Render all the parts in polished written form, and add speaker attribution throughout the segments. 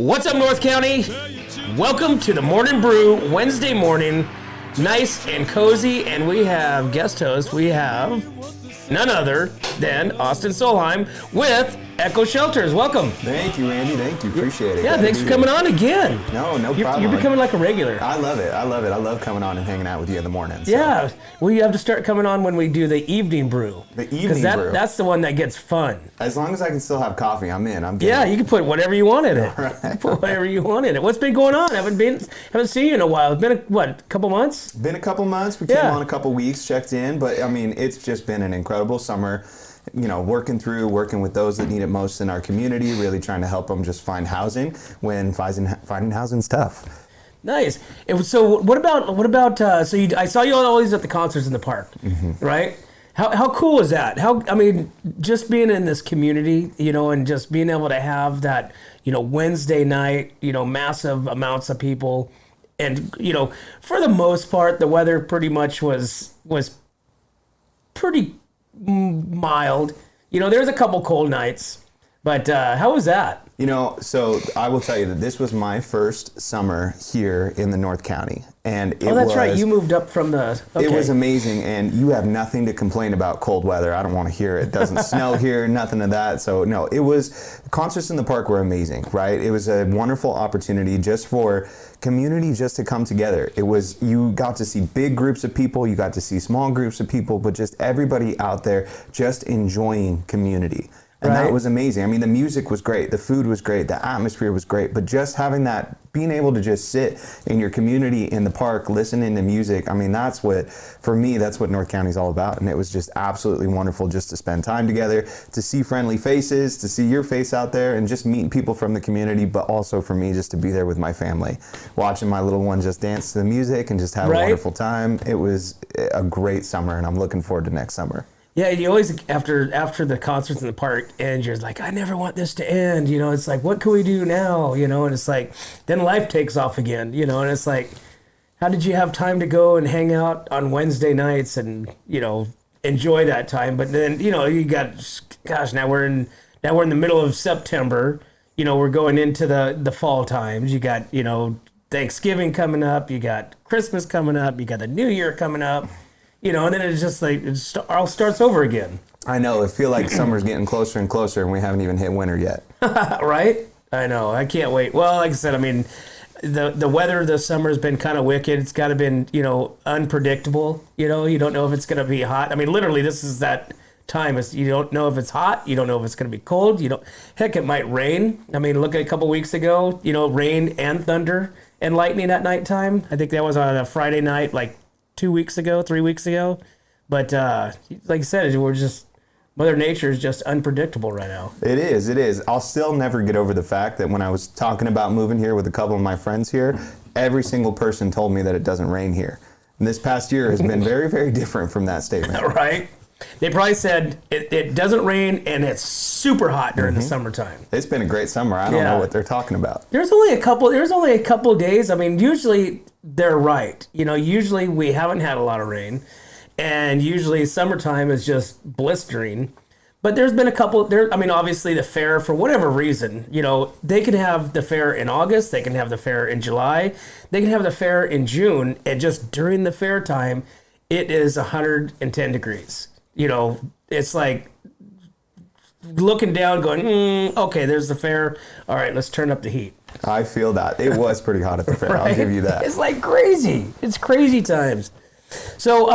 Speaker 1: What's up, North County? Welcome to the Morning Brew, Wednesday morning. Nice and cozy, and we have guest host. We have none other than Austin Solheim with Echo Shelters. Welcome.
Speaker 2: Thank you, Randy. Thank you. Appreciate it.
Speaker 1: Yeah, thanks for coming on again.
Speaker 2: No problem.
Speaker 1: You're becoming like a regular.
Speaker 2: I love it. I love coming on and hanging out with you in the morning. So.
Speaker 1: Yeah. Well, you have to start coming on when we do the evening brew.
Speaker 2: The evening brew.
Speaker 1: That's the one that gets fun.
Speaker 2: As long as I can still have coffee, I'm in. I'm good.
Speaker 1: Yeah, you can put whatever you want in it.
Speaker 2: Right.
Speaker 1: Put whatever you want in it. What's been going on? Haven't seen you in a while. It's been a couple months?
Speaker 2: Been a couple months. We came on a couple weeks, checked in, but I mean, it's just been an incredible summer. You know, working with those that need it most in our community, really trying to help them just find housing when finding housing's tough.
Speaker 1: Nice. So what about? I saw you always at the concerts in the park, right? How cool is that? Just being in this community, and just being able to have that, Wednesday night, massive amounts of people, and for the most part, the weather pretty much was pretty mild. There's a couple cold nights, but how was that?
Speaker 2: So I will tell you that this was my first summer here in the North County, and
Speaker 1: right. You moved up from the. Okay.
Speaker 2: It was amazing, and you have nothing to complain about cold weather. I don't want to hear it. It doesn't snow here, nothing of that. So no, concerts in the park were amazing, right? It was a wonderful opportunity just for community just to come together. You got to see big groups of people, you got to see small groups of people, but just everybody out there just enjoying community. And that was amazing. I mean, the music was great, the food was great, the atmosphere was great, but just having that, being able to just sit in your community in the park, listening to music, I mean, that's what North County's all about. And it was just absolutely wonderful just to spend time together, to see friendly faces, to see your face out there, and just meeting people from the community, but also for me just to be there with my family, watching my little one just dance to the music and just have a wonderful time. It was a great summer, and I'm looking forward to next summer.
Speaker 1: Yeah, you always, after the concerts in the park, and you're like, I never want this to end, it's like, what can we do now, and it's like, then life takes off again, and it's like, how did you have time to go and hang out on Wednesday nights and, enjoy that time? But then, you got, gosh, now we're in the middle of September, we're going into the fall times. You got, Thanksgiving coming up, you got Christmas coming up, you got the New Year coming up. And then it's just like, it all starts over again. I
Speaker 2: know. I feel like summer's getting closer and closer, and we haven't even hit winter yet.
Speaker 1: Right? I know. I can't wait. Well, like I said, I mean, the weather this summer has been kind of wicked. It's kind of been, unpredictable. You don't know if it's going to be hot. I mean, literally, this is that time. You don't know if it's hot. You don't know if it's going to be cold. Heck, it might rain. I mean, look at a couple weeks ago, rain and thunder and lightning at nighttime. I think that was on a Friday night, like 3 weeks ago. But like I said, Mother Nature is just unpredictable right now.
Speaker 2: It is. I'll still never get over the fact that when I was talking about moving here with a couple of my friends here, every single person told me that it doesn't rain here. And this past year has been very, very different from that statement.
Speaker 1: Right? They probably said it doesn't rain and it's super hot during the summertime.
Speaker 2: It's been a great summer. I don't know what they're talking about.
Speaker 1: There's only a couple of days. I mean, usually they're right. Usually we haven't had a lot of rain, and usually summertime is just blistering. But there's been a couple there. I mean, obviously the fair, for whatever reason, they can have the fair in August, they can have the fair in July, they can have the fair in June, and just during the fair time, it is 110 degrees. It's like looking down going, okay, there's the fair. All right, let's turn up the heat.
Speaker 2: I feel that. It was pretty hot at the fair. Right? I'll give you that.
Speaker 1: It's like crazy. It's crazy times. So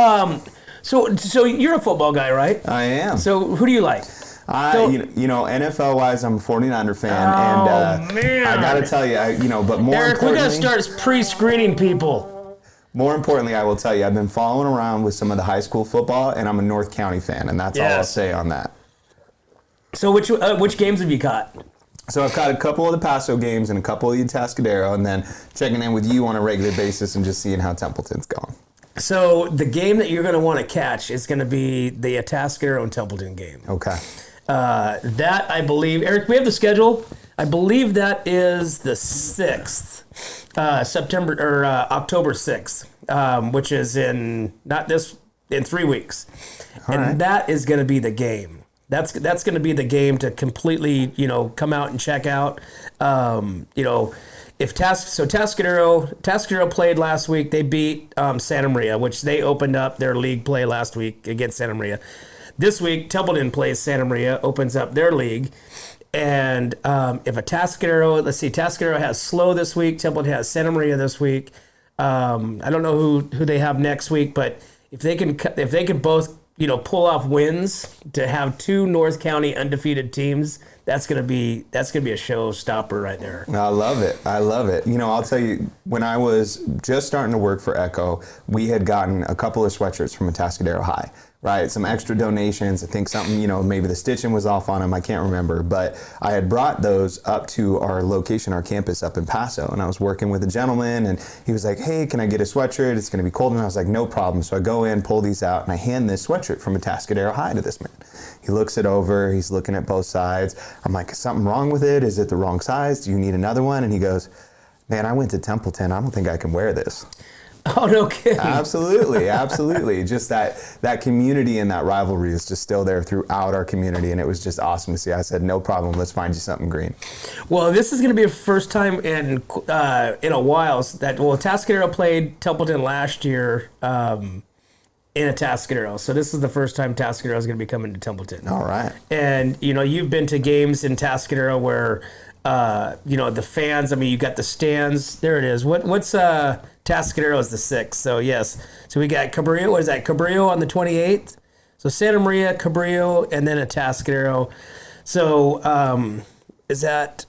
Speaker 1: you're a football guy, right?
Speaker 2: I am.
Speaker 1: So who do you like?
Speaker 2: NFL-wise, I'm a 49er fan. Man. I got to tell you, but more
Speaker 1: Eric,
Speaker 2: importantly...
Speaker 1: we got to start pre-screening people.
Speaker 2: More importantly, I will tell you, I've been following around with some of the high school football, and I'm a North County fan, and that's all I'll say on that.
Speaker 1: So which games have you got?
Speaker 2: So I've got a couple of the Paso games and a couple of the Atascadero, and then checking in with you on a regular basis and just seeing how Templeton's going.
Speaker 1: So the game that you're going to want to catch is going to be the Atascadero and Templeton game.
Speaker 2: Okay.
Speaker 1: That, I believe, Eric, we have the schedule. I believe that is the 6th. October 6th, which is in 3 weeks. All right. That is going to be the game. That's going to be the game to completely, come out and check out. If Tascadero played last week, they beat Santa Maria, which they opened up their league play last week against Santa Maria. This week, Templeton plays Santa Maria, opens up their league. And if a Tascadero has Slow this week, Templeton has Santa Maria this week. I don't know who they have next week, but if they can both pull off wins to have two North County undefeated teams, that's gonna be a showstopper right there.
Speaker 2: I love it. I'll tell you, when I was just starting to work for Echo, we had gotten a couple of sweatshirts from Atascadero High. Right, some extra donations. I think something, maybe the stitching was off on them. I can't remember, but I had brought those up to our location, our campus up in Paso, and I was working with a gentleman, and he was like, "Hey, can I get a sweatshirt? It's going to be cold." And I was like, "No problem." So I go in, pull these out, and I hand this sweatshirt from Atascadero High to this man. He looks it over. He's looking at both sides. I'm like, "Is something wrong with it? Is it the wrong size? Do you need another one?" And he goes, "Man, I went to Templeton. I don't think I can wear this."
Speaker 1: Oh, no kidding.
Speaker 2: Absolutely. Just that community and that rivalry is just still there throughout our community, and it was just awesome to see. I said, "No problem, let's find you something green."
Speaker 1: Well, this is going to be a first time in a while Tascadero played Templeton last year in Atascadero. So this is the first time Tascadero is going to be coming to Templeton.
Speaker 2: All right.
Speaker 1: And, you've been to games in Tascadero where, the fans, you got the stands. There it is. What's Tascadero is the 6th. So, yes. So we got Cabrillo. What is that? Cabrillo on the 28th. So Santa Maria, Cabrillo, and then Atascadero. So is that...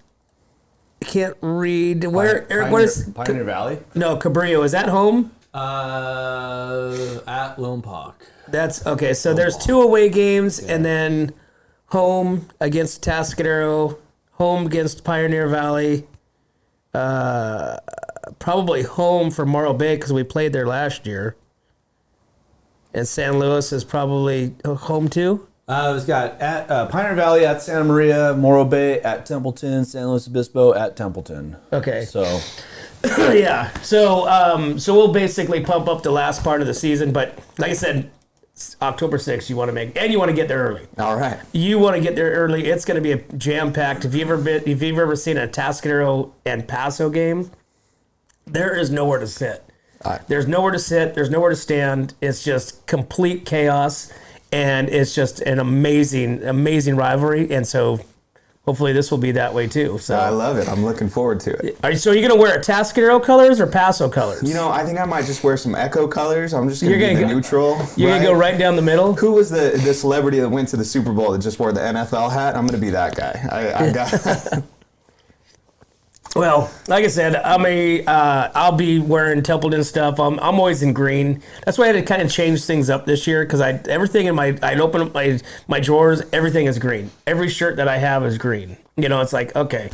Speaker 1: I can't read. Where? What is...
Speaker 3: Pioneer Valley?
Speaker 1: No, Cabrillo. Is that home?
Speaker 3: At Lone Park.
Speaker 1: That's... Okay, so there's 2 away games, and then home against Tascadero, home against Pioneer Valley, probably home for Morro Bay because we played there last year. And San Luis is probably home too?
Speaker 3: It's got at Pioneer Valley at Santa Maria, Morro Bay at Templeton, San Luis Obispo at Templeton.
Speaker 1: Okay.
Speaker 3: So...
Speaker 1: yeah. So we'll basically pump up the last part of the season. But like I said, October 6th, you want to get there early.
Speaker 2: All right.
Speaker 1: You want to get there early. It's going to be a jam-packed. If you've ever seen a Tascadero and Paso game, there is nowhere to sit. There's nowhere to sit. There's nowhere to stand. It's just complete chaos, and it's just an amazing, amazing rivalry. And so, hopefully, this will be that way too. So
Speaker 2: I love it. I'm looking forward to it.
Speaker 1: So are you going to wear Tascadero colors or Paso colors?
Speaker 2: I think I might just wear some Echo colors. I'm just going to be the neutral.
Speaker 1: You're going to go right down the middle?
Speaker 2: Who was the celebrity that went to the Super Bowl that just wore the NFL hat? I'm going to be that guy. I got.
Speaker 1: Well, like I said, I'll be wearing Templeton stuff. I'm always in green. That's why I had to kind of change things up this year because everything in I'd open up my drawers, everything is green. Every shirt that I have is green. It's like, okay.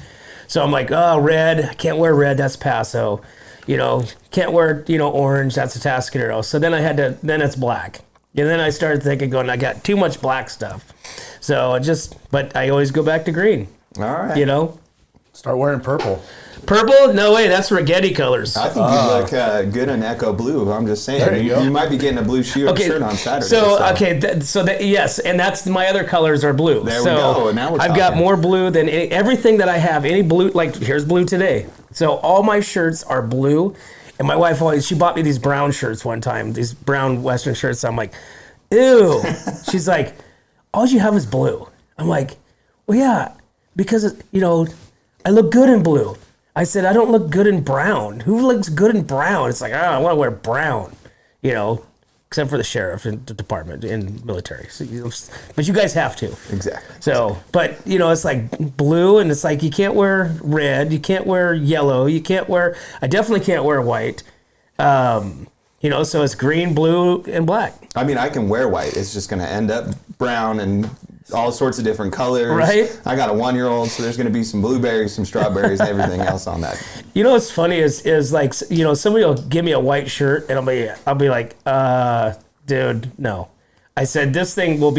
Speaker 1: So I'm like, oh, red. I can't wear red. That's Paso. Can't wear, orange. That's a Tascadero. So then then it's black. And then I started thinking, I got too much black stuff. So but I always go back to green.
Speaker 2: All right.
Speaker 3: Start wearing purple.
Speaker 1: Purple? No way. That's Rigetti colors.
Speaker 2: I think you look good in Echo blue. I'm just saying.
Speaker 3: There you go.
Speaker 2: You might be getting a blue shirt on Saturday.
Speaker 1: Yes, and that's my other colors are blue.
Speaker 2: There we go. Now we're
Speaker 1: I've got more blue than everything that I have. Any blue, like here's blue today. So all my shirts are blue. And my wife she bought me these brown shirts one time, these brown Western shirts. I'm like, ew. She's like, all you have is blue. I'm like, well, yeah, because, I look good in blue. I said, I don't look good in brown. Who looks good in brown? It's like, I want to wear brown, except for the sheriff and the department and military. So, but you guys have to.
Speaker 2: Exactly.
Speaker 1: So, but, it's like blue, and it's like you can't wear red. You can't wear yellow. I definitely can't wear white. So it's green, blue, and black.
Speaker 2: I can wear white. It's just going to end up brown and all sorts of different colors.
Speaker 1: Right.
Speaker 2: I got a 1-year-old, so there's going to be some blueberries, some strawberries, and everything else on that.
Speaker 1: What's funny is like, somebody will give me a white shirt and I'll be like, dude, no. I said, this thing will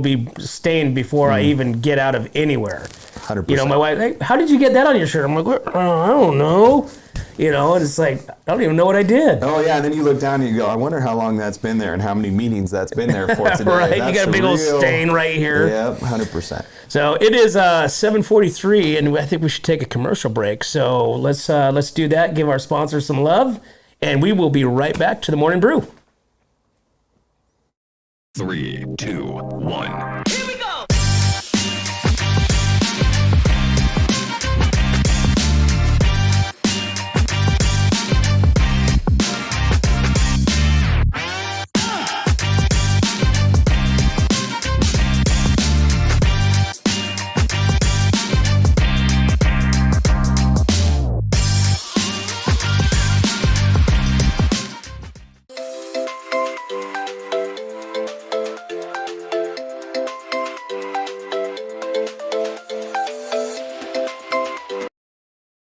Speaker 1: be stained before I even get out of anywhere.
Speaker 2: 100%.
Speaker 1: You know, my wife, hey, how did you get that on your shirt? I'm like, I don't know. You know, and it's like, I don't even know what I did.
Speaker 2: Oh, yeah, and then you look down and you go, I wonder how long that's been there and how many meetings that's been there for today.
Speaker 1: Right,
Speaker 2: That's
Speaker 1: you got a big old stain right here.
Speaker 2: Yep, 100%.
Speaker 1: So it is 7:43, and I think we should take a commercial break. So let's do that, give our sponsors some love, and we will be right back to the Morning Brew.
Speaker 4: 3, 2, 1.
Speaker 5: Here we go!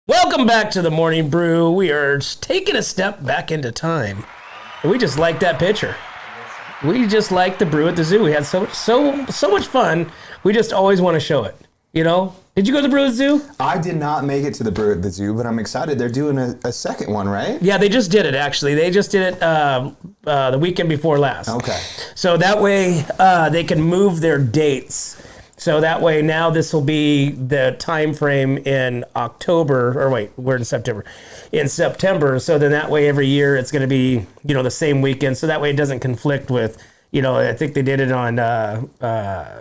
Speaker 1: Welcome back to the Morning Brew. We are taking a step back into time. And we just like that picture. We just like the brew at the zoo. We had so much fun. We just always want to show it. You know? Did you go to the brew at the zoo?
Speaker 2: I did not make it to the Brew at the Zoo, but I'm excited. They're doing a second one, right?
Speaker 1: Yeah, they just did it, actually. They just did it the weekend before last.
Speaker 2: Okay.
Speaker 1: So that way they can move their dates. So that way now this will be the time frame in October, or wait, we're in September. In September, so then that way every year it's going to be, you know, the same weekend. So that way it doesn't conflict with, you know, I think they did it on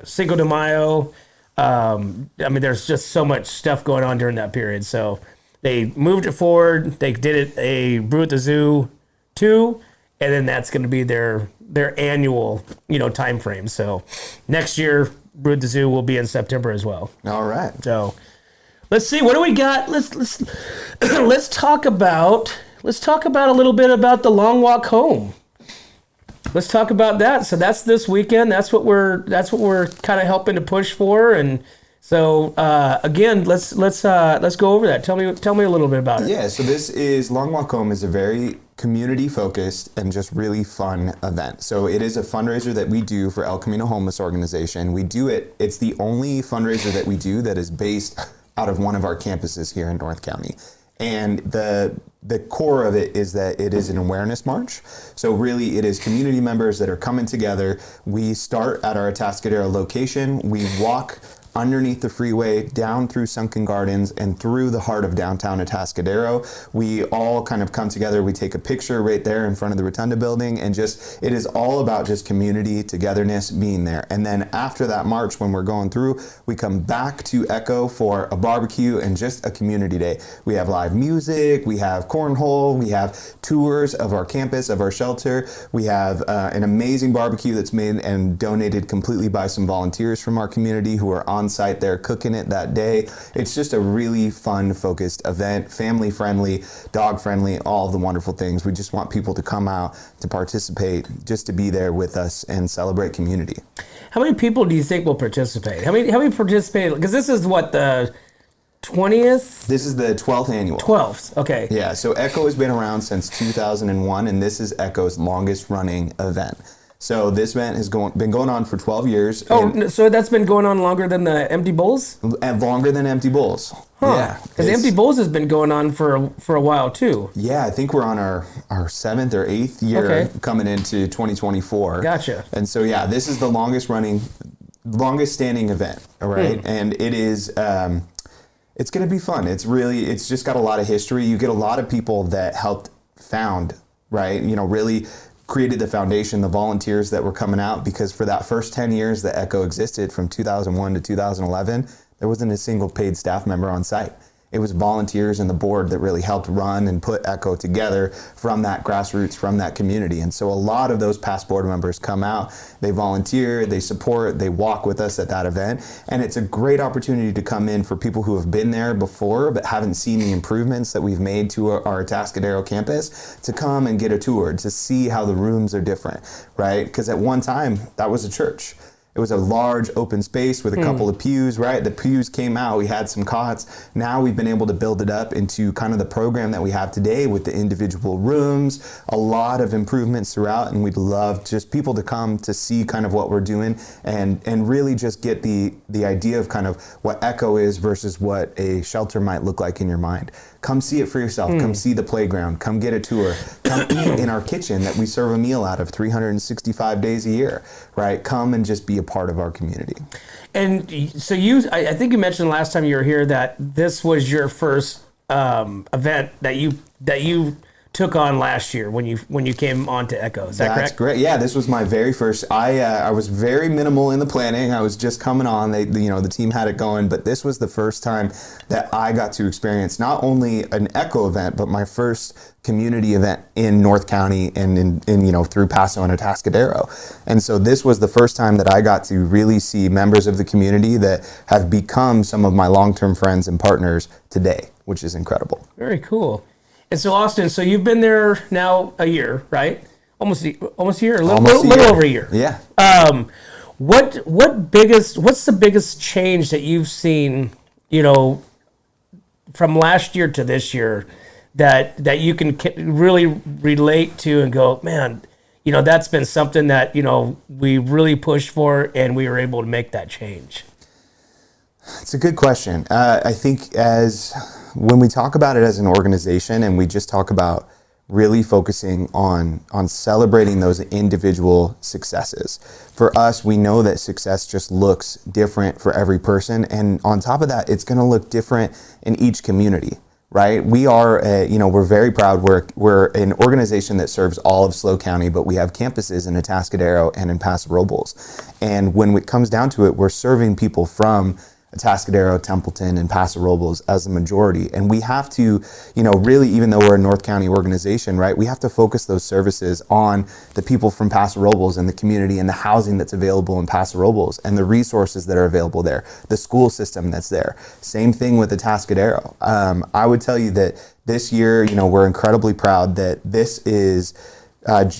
Speaker 1: Cinco de Mayo. I mean, there's just so much stuff going on during that period. So they moved it forward. They did it a Brew at the Zoo 2, and then that's going to be their annual, you know, time frame. So next year, Brew at the Zoo will be in September as well.
Speaker 2: All right.
Speaker 1: So let's see, what do we got? Let's talk about a little bit about the long walk home. Let's talk about that. So that's this weekend. That's what we're kind of helping to push for. And so again, let's go over that. Tell me a little bit about it.
Speaker 2: Yeah, so this is Long Walk Home is a very community focused and just really fun event. So it is a fundraiser that we do for El Camino Homeless Organization. We do it. It's the only fundraiser that we do that is based out of one of our campuses here in North County. And the core of it is that it is an awareness march. So really it is community members that are coming together. We start at our Atascadero location. We walk underneath the freeway, down through Sunken Gardens, and through the heart of downtown Atascadero. We all kind of come together. We take a picture right there in front of the Rotunda building, and just, it is all about just community, togetherness, being there. And then after that march, when we're going through, we come back to Echo for a barbecue and just a community day. We have live music, we have cornhole, we have tours of our campus, of our shelter. We have an amazing barbecue that's made and donated completely by some volunteers from our community who are on site there cooking it that day. It's just a really fun, focused event, family friendly, dog friendly, all the wonderful things. We just want people to come out to participate, just to be there with us and celebrate community.
Speaker 1: How many people do you think will participate? How many participate? Because this is what, the 20th?
Speaker 2: This is the 12th annual.
Speaker 1: 12th, okay.
Speaker 2: Yeah, so Echo has been around since 2001, and this is Echo's longest running event. So this event has been going on for 12 years.
Speaker 1: Oh, so that's been going on longer than the Empty Bowls?
Speaker 2: And longer than Empty Bowls.
Speaker 1: Huh.
Speaker 2: Yeah.
Speaker 1: Because Empty Bowls has been going on for a while too.
Speaker 2: Yeah, I think we're on our 7th or 8th year coming into 2024.
Speaker 1: Gotcha.
Speaker 2: And so, yeah, this is the longest standing event, all right? And it is, it's going to be fun. It's just got a lot of history. You get a lot of people that helped found, right? You know, really created the foundation, the volunteers that were coming out, because for that first 10 years that Echo existed, from 2001 to 2011, there wasn't a single paid staff member on site. It was volunteers and the board that really helped run and put Echo together from that grassroots, from that community. And so a lot of those past board members come out, they volunteer, they support, they walk with us at that event. And it's a great opportunity to come in for people who have been there before but haven't seen the improvements that we've made to our Atascadero campus, to come and get a tour, to see how the rooms are different, right? Because at one time, that was a church. It was a large open space with a couple of pews, right? The pews came out, we had some cots. Now we've been able to build it up into kind of the program that we have today with the individual rooms, a lot of improvements throughout, and we'd love just people to come to see kind of what we're doing and really just get the idea of kind of what Echo is versus what a shelter might look like in your mind. Come see it for yourself. Come see the playground. Come get a tour. Come eat in our kitchen that we serve a meal out of 365 days a year, right? Come and just be a part of our community.
Speaker 1: And so I think you mentioned last time you were here that this was your first event that you took on last year when you came on to Echo. Is that correct?
Speaker 2: That's great. Yeah, this was my very first. I was very minimal in the planning. I was just coming on. The team had it going, but this was the first time that I got to experience not only an Echo event, but my first community event in North County and in through Paso and Atascadero. And so this was the first time that I got to really see members of the community that have become some of my long-term friends and partners today, which is incredible.
Speaker 1: Very cool. And so Austin, so you've been there now a year, right? Almost a year, a little over a year.
Speaker 2: Yeah.
Speaker 1: What's the biggest change that you've seen, from last year to this year that you can really relate to and go, man, that's been something that, we really pushed for and we were able to make that change?
Speaker 2: It's a good question. I think when we talk about it as an organization and we just talk about really focusing on celebrating those individual successes. For us, we know that success just looks different for every person. And on top of that, it's going to look different in each community, right? We are, we're very proud. We're an organization that serves all of SLO County, but we have campuses in Atascadero and in Paso Robles. And when it comes down to it, we're serving people from Atascadero, Templeton, and Paso Robles as the majority. And we have to, really, even though we're a North County organization, right, we have to focus those services on the people from Paso Robles and the community and the housing that's available in Paso Robles and the resources that are available there, the school system that's there. Same thing with Atascadero. I would tell you that this year, we're incredibly proud that this is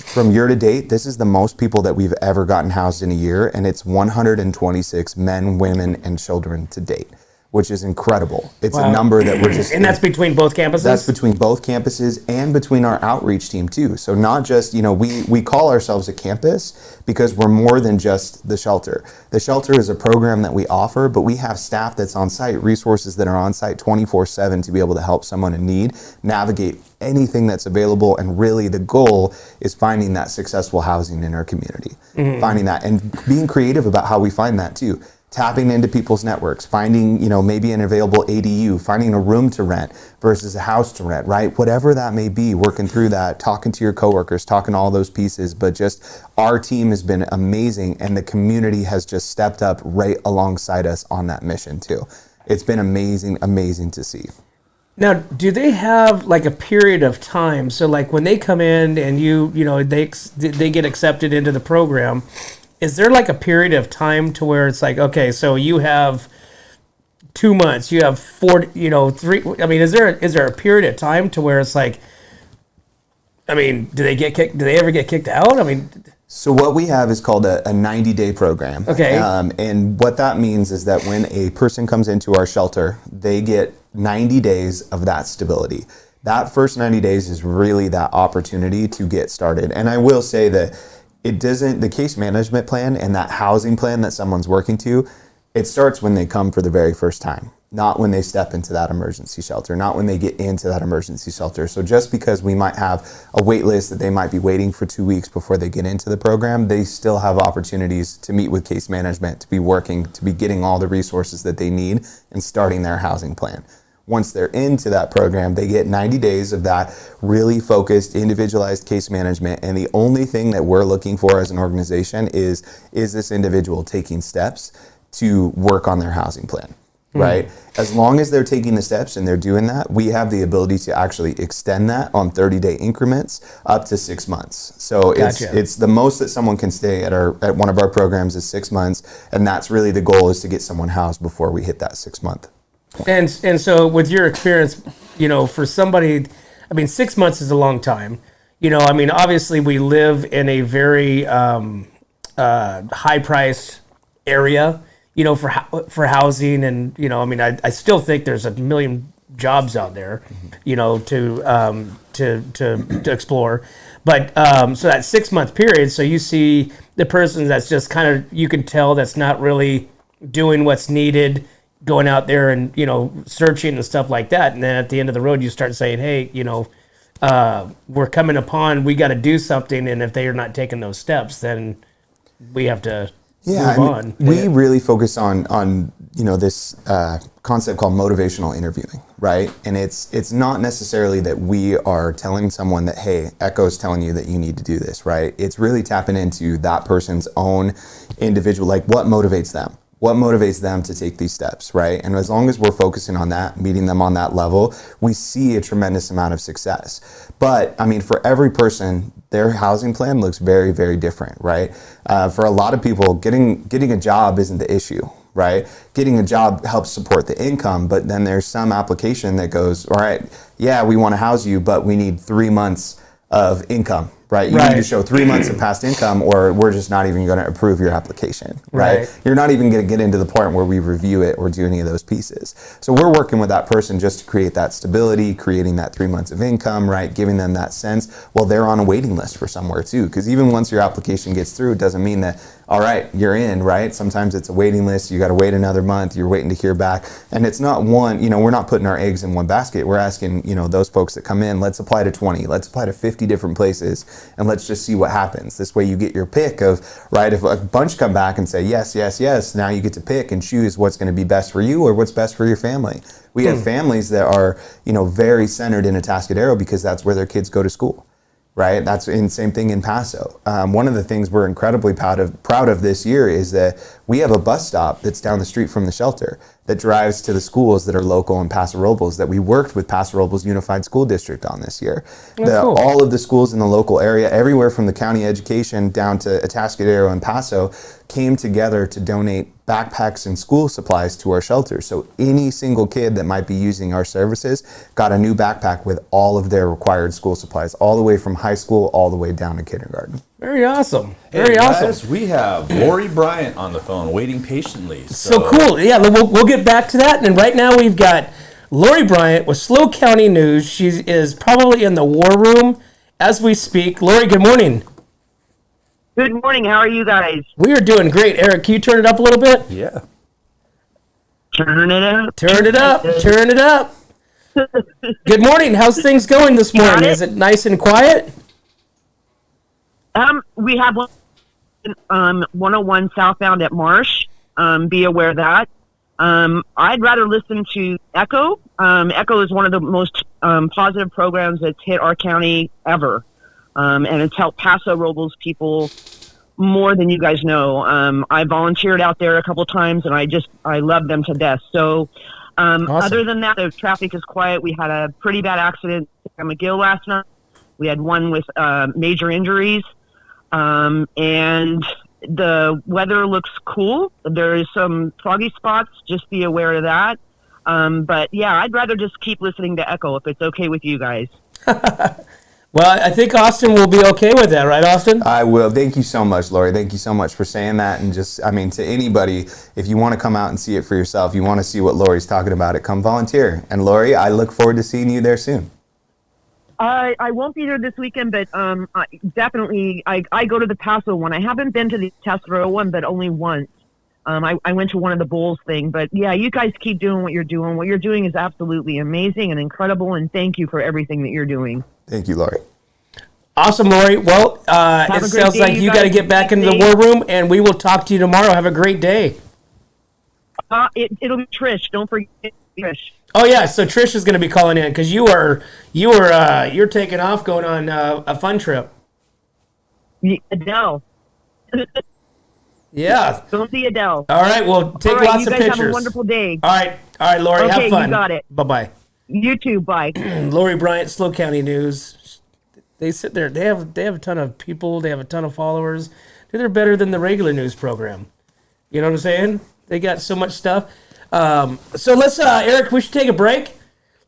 Speaker 2: from year to date, this is the most people that we've ever gotten housed in a year, and it's 126 men, women, and children to date, which is incredible. It's a number that we're just...
Speaker 1: And that's between both campuses?
Speaker 2: That's between both campuses and between our outreach team too. So not just, we call ourselves a campus because we're more than just the shelter. The shelter is a program that we offer, but we have staff that's on site, resources that are on site 24/7 to be able to help someone in need navigate anything that's available. And really the goal is finding that successful housing in our community, finding that and being creative about how we find that too. Tapping into people's networks, finding, maybe an available ADU, finding a room to rent versus a house to rent, right? Whatever that may be, working through that, talking to your coworkers, talking all those pieces. But just our team has been amazing and the community has just stepped up right alongside us on that mission too. It's been amazing, amazing to see.
Speaker 1: Now, do they have like a period of time? So like when they come in and they get accepted into the program, is there like a period of time to where it's like, okay, so you have 2 months, you have 4, 3, I mean, is there a period of time to where it's like, I mean, do they ever get kicked out? I mean...
Speaker 2: So what we have is called a 90-day program.
Speaker 1: Okay.
Speaker 2: And what that means is that when a person comes into our shelter, they get 90 days of that stability. That first 90 days is really that opportunity to get started. And I will say that the case management plan and that housing plan that someone's working to, it starts when they come for the very first time, not when they step into that emergency shelter, not when they get into that emergency shelter. So just because we might have a wait list that they might be waiting for 2 weeks before they get into the program, they still have opportunities to meet with case management, to be working, to be getting all the resources that they need and starting their housing plan. Once they're into that program, they get 90 days of that really focused, individualized case management. And the only thing that we're looking for as an organization is this individual taking steps to work on their housing plan, right? As long as they're taking the steps and they're doing that, we have the ability to actually extend that on 30-day increments up to 6 months. So
Speaker 1: Gotcha.
Speaker 2: it's the most that someone can stay at one of our programs is 6 months. And that's really the goal, is to get someone housed before we hit that 6 month.
Speaker 1: And so with your experience, for somebody, I mean, 6 months is a long time. Obviously we live in a very high-priced area, you know, for housing, and you know, I mean, I still think there's a million jobs out there, you know, to explore. But so that 6 month period, so you see the person that's just kind of, you can tell that's not really doing what's needed, going out there and, you know, searching and stuff like that. And then at the end of the road, you start saying, hey, you know, we're coming upon, we got to do something. And if they are not taking those steps, then we have to move on.
Speaker 2: We really focus on you know, this concept called motivational interviewing, right? And it's not necessarily that we are telling someone that, hey, Echo's telling you that you need to do this, right? It's really tapping into that person's own individual, like what motivates them. What motivates them to take these steps, right? And as long as we're focusing on that, meeting them on that level, we see a tremendous amount of success. But I mean, for every person, their housing plan looks very, very different, right? For a lot of people, getting a job isn't the issue, right? Getting a job helps support the income, but then there's some application that goes, all right, yeah, we want to house you, but we need 3 months of income, right? You need to show 3 months of past income, or we're just not even going to approve your application, right? You're not even going to get into the point where we review it or do any of those pieces. So we're working with that person just to create that stability, creating that 3 months of income, right? Giving them that sense. Well, they're on a waiting list for somewhere too, because even once your application gets through, it doesn't mean that, all right, you're in, right? Sometimes it's a waiting list. You got to wait another month. You're waiting to hear back. And it's not one, you know, we're not putting our eggs in one basket. We're asking, you know, those folks that come in, let's apply to 20, let's apply to 50 different places, and let's just see what happens. This way you get your pick of, right, if a bunch come back and say, yes, yes, yes, now you get to pick and choose what's going to be best for you or what's best for your family. We have families that are, you know, very centered in Atascadero because that's where their kids go to school. Right, that's in same thing in Paso. One of the things we're incredibly proud of this year is that we have a bus stop that's down the street from the shelter that drives to the schools that are local in Paso Robles that we worked with Paso Robles Unified School District on this year.
Speaker 1: Cool.
Speaker 2: All of the schools in the local area, everywhere from the county education down to Atascadero and Paso, came together to donate backpacks and school supplies to our shelter. So any single kid that might be using our services got a new backpack with all of their required school supplies, all the way from high school all the way down to kindergarten.
Speaker 1: Very awesome.
Speaker 3: Hey,
Speaker 1: Very
Speaker 3: guys,
Speaker 1: awesome.
Speaker 3: we have Lori Bryant on the phone waiting patiently.
Speaker 1: So cool. Yeah, we'll get back to that. And right now we've got Lori Bryant with SLO County News. She is probably in the war room as we speak. Lori, good morning.
Speaker 5: Good morning. How are you guys?
Speaker 1: We are doing great. Eric, can you turn it up a little bit?
Speaker 3: Yeah.
Speaker 5: Turn it up.
Speaker 1: Turn it up. Turn it up. Good morning. How's things going this morning?
Speaker 5: Got it?
Speaker 1: Is it nice and quiet?
Speaker 5: We have 101 southbound at Marsh. Be aware of that. I'd rather listen to Echo. Echo is one of the most positive programs that's hit our county ever. And it's helped Paso Robles people more than you guys know. I volunteered out there a couple times, and I love them to death. So,
Speaker 1: Awesome.
Speaker 5: Other than that, the traffic is quiet. We had a pretty bad accident at McGill last night. We had one with major injuries, and the weather looks cool. There is some foggy spots. Just be aware of that. But yeah, I'd rather just keep listening to Echo if it's okay with you guys.
Speaker 1: Well, I think Austin will be okay with that, right, Austin?
Speaker 2: I will. Thank you so much, Lori. Thank you so much for saying that. And just, I mean, to anybody, if you want to come out and see it for yourself, you want to see what Lori's talking about, it, come volunteer. And Lori, I look forward to seeing you there soon.
Speaker 5: I won't be there this weekend, but definitely I go to the Paso one. I haven't been to the Atascadero one, but only once. I went to one of the bowls thing. But yeah, you guys keep doing what you're doing. What you're doing is absolutely amazing and incredible, and thank you for everything that you're doing.
Speaker 2: Thank you, Lori.
Speaker 1: Awesome, Lori. Well, it sounds like you got to get back into the war room, and we will talk to you tomorrow. Have a great day.
Speaker 5: It'll be Trish. Don't forget Trish.
Speaker 1: Oh yeah, so Trish is going to be calling in because you're taking off, going on a fun trip.
Speaker 5: Adele.
Speaker 1: Yeah.
Speaker 5: Don't see Adele.
Speaker 1: All right. Well, take
Speaker 5: All right,
Speaker 1: lots
Speaker 5: you
Speaker 1: of
Speaker 5: guys
Speaker 1: pictures.
Speaker 5: have a wonderful day.
Speaker 1: All right, Lori.
Speaker 5: Okay,
Speaker 1: have fun.
Speaker 5: you got it.
Speaker 1: Bye bye.
Speaker 5: You too. Bye.
Speaker 1: Lori Bryant, SLO County News. They sit there. They have a ton of people. They have a ton of followers. They're better than the regular news program. You know what I'm saying? They got so much stuff. So let's, Eric. We should take a break.